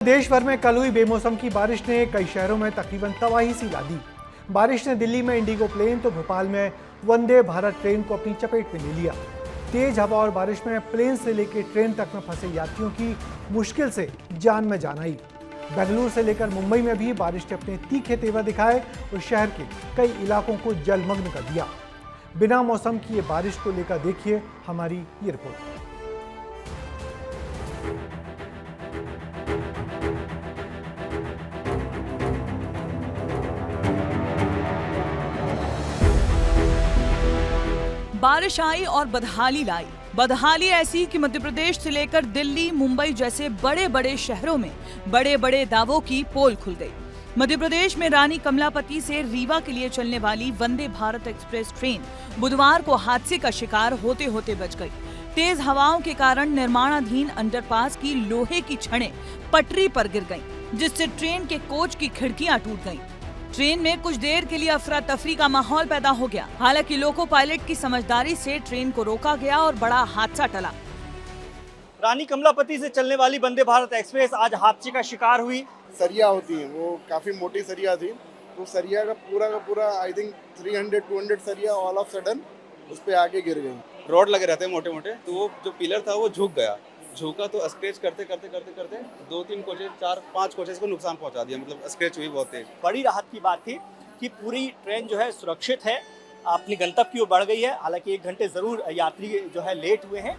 देश भर में कल हुई बेमौसम की बारिश ने कई शहरों में तकरीबन तबाही सी ला दी। बारिश ने दिल्ली में इंडिगो प्लेन तो भोपाल में वंदे भारत ट्रेन को अपनी चपेट में ले लिया। तेज हवा और बारिश में प्लेन से लेकर ट्रेन तक में फंसे यात्रियों की मुश्किल से जान में जान आई। बेंगलुरु से लेकर मुंबई में भी बारिश ने अपने तीखे तेवर दिखाए और शहर के कई इलाकों को जलमग्न कर दिया। बिना मौसम की ये बारिश को लेकर देखिए हमारी ये रिपोर्ट। बारिश आई और बदहाली लाई। बदहाली ऐसी कि मध्य प्रदेश से लेकर दिल्ली, मुंबई जैसे बड़े बड़े शहरों में बड़े बड़े दावों की पोल खुल गई। मध्य प्रदेश में रानी कमलापति से रीवा के लिए चलने वाली वंदे भारत एक्सप्रेस ट्रेन बुधवार को हादसे का शिकार होते होते बच गई। तेज हवाओं के कारण निर्माणाधीन अंडरपास की लोहे की छड़ें पटरी पर गिर गईं, जिससे ट्रेन के कोच की खिड़कियां टूट गईं। ट्रेन में कुछ देर के लिए अफरा तफरी का माहौल पैदा हो गया। हालांकि लोको पायलट की समझदारी से ट्रेन को रोका गया और बड़ा हादसा टला। रानी कमलापति से चलने वाली वंदे भारत एक्सप्रेस आज हादसे का शिकार हुई। सरिया होती है, वो काफी मोटी सरिया थी, तो सरिया का पूरा आई थिंक 300-200 सरिया ऑल ऑफ सडन उस पे आगे गिर गई। रॉड लगे रहते हैं मोटे मोटे, तो वो जो पिलर था वो झुका तो स्क्रैच करते 2-3 कोचेज 4-5 कोचेज को नुकसान पहुंचा दिया। मतलब स्क्रैच हुई बहुत तेज। बड़ी राहत की बात थी कि पूरी ट्रेन जो है सुरक्षित है, अपनी गंतव्य की ओर बढ़ गई है। हालांकि 1 घंटे जरूर यात्री जो है लेट हुए हैं।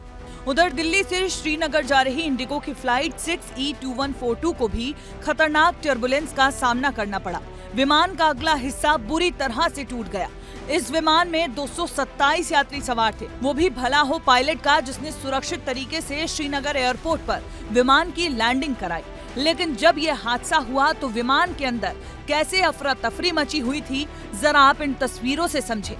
उधर दिल्ली से श्रीनगर जा रही इंडिगो की फ्लाइट 6E2142 को भी खतरनाक टर्बुलेंस का सामना करना पड़ा। विमान का अगला हिस्सा बुरी तरह से टूट गया। इस विमान में 227 यात्री सवार थे, वो भी भला हो पायलट का, जिसने सुरक्षित तरीके से श्रीनगर एयरपोर्ट पर विमान की लैंडिंग कराई। लेकिन जब यह हादसा हुआ तो विमान के अंदर कैसे अफरा तफरी मची हुई थी, जरा आप इन तस्वीरों से समझें।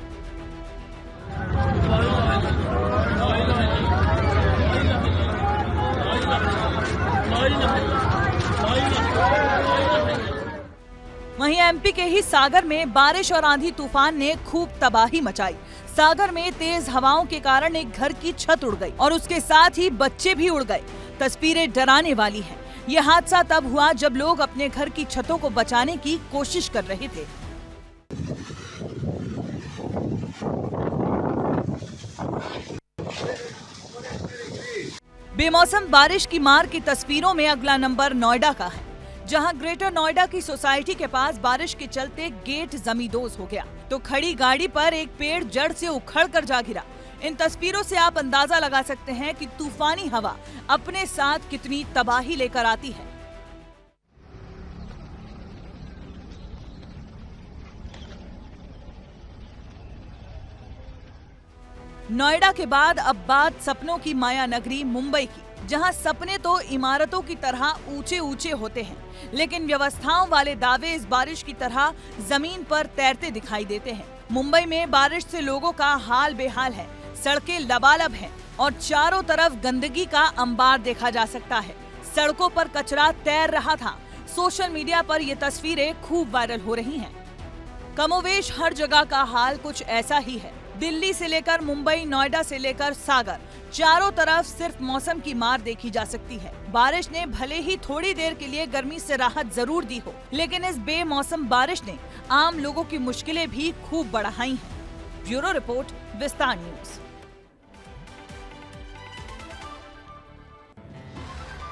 वहीं एमपी के ही सागर में बारिश और आंधी तूफान ने खूब तबाही मचाई। सागर में तेज हवाओं के कारण एक घर की छत उड़ गई और उसके साथ ही बच्चे भी उड़ गए। तस्वीरें डराने वाली हैं। यह हादसा तब हुआ जब लोग अपने घर की छतों को बचाने की कोशिश कर रहे थे। बेमौसम बारिश की मार की तस्वीरों में अगला नंबर नोएडा का है, जहां ग्रेटर नोएडा की सोसाइटी के पास बारिश के चलते गेट जमींदोज हो गया तो खड़ी गाड़ी पर एक पेड़ जड़ से उखड़कर जा गिरा। इन तस्वीरों से आप अंदाजा लगा सकते हैं कि तूफानी हवा अपने साथ कितनी तबाही लेकर आती है। नोएडा के बाद अब बात सपनों की माया नगरी मुंबई की, जहां सपने तो इमारतों की तरह ऊंचे ऊंचे होते हैं, लेकिन व्यवस्थाओं वाले दावे इस बारिश की तरह जमीन पर तैरते दिखाई देते हैं। मुंबई में बारिश से लोगों का हाल बेहाल है। सड़कें लबालब हैं और चारों तरफ गंदगी का अंबार देखा जा सकता है। सड़कों पर कचरा तैर रहा था। सोशल मीडिया पर ये तस्वीरें खूब वायरल हो रही हैं। कमोवेश हर जगह का हाल कुछ ऐसा ही है। दिल्ली से लेकर मुंबई, नोएडा से लेकर सागर, चारों तरफ सिर्फ मौसम की मार देखी जा सकती है। बारिश ने भले ही थोड़ी देर के लिए गर्मी से राहत जरूर दी हो, लेकिन इस बेमौसम बारिश ने आम लोगों की मुश्किलें भी खूब बढ़ाई हैं। ब्यूरो रिपोर्ट, विस्तार न्यूज।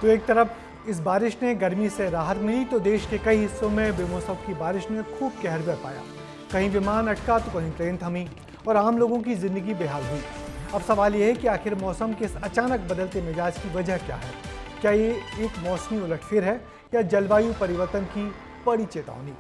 तो एक तरफ इस बारिश ने गर्मी से राहत मिली तो देश के कई हिस्सों में बेमौसम की बारिश ने खूब कहर बरपाया। कहीं विमान अटका तो कहीं ट्रेन थमी और आम लोगों की जिंदगी बेहाल हुई। अब सवाल यह है कि आखिर मौसम के इस अचानक बदलते मिजाज की वजह क्या है? क्या ये एक मौसमी उलटफेर है या जलवायु परिवर्तन की बड़ी चेतावनी?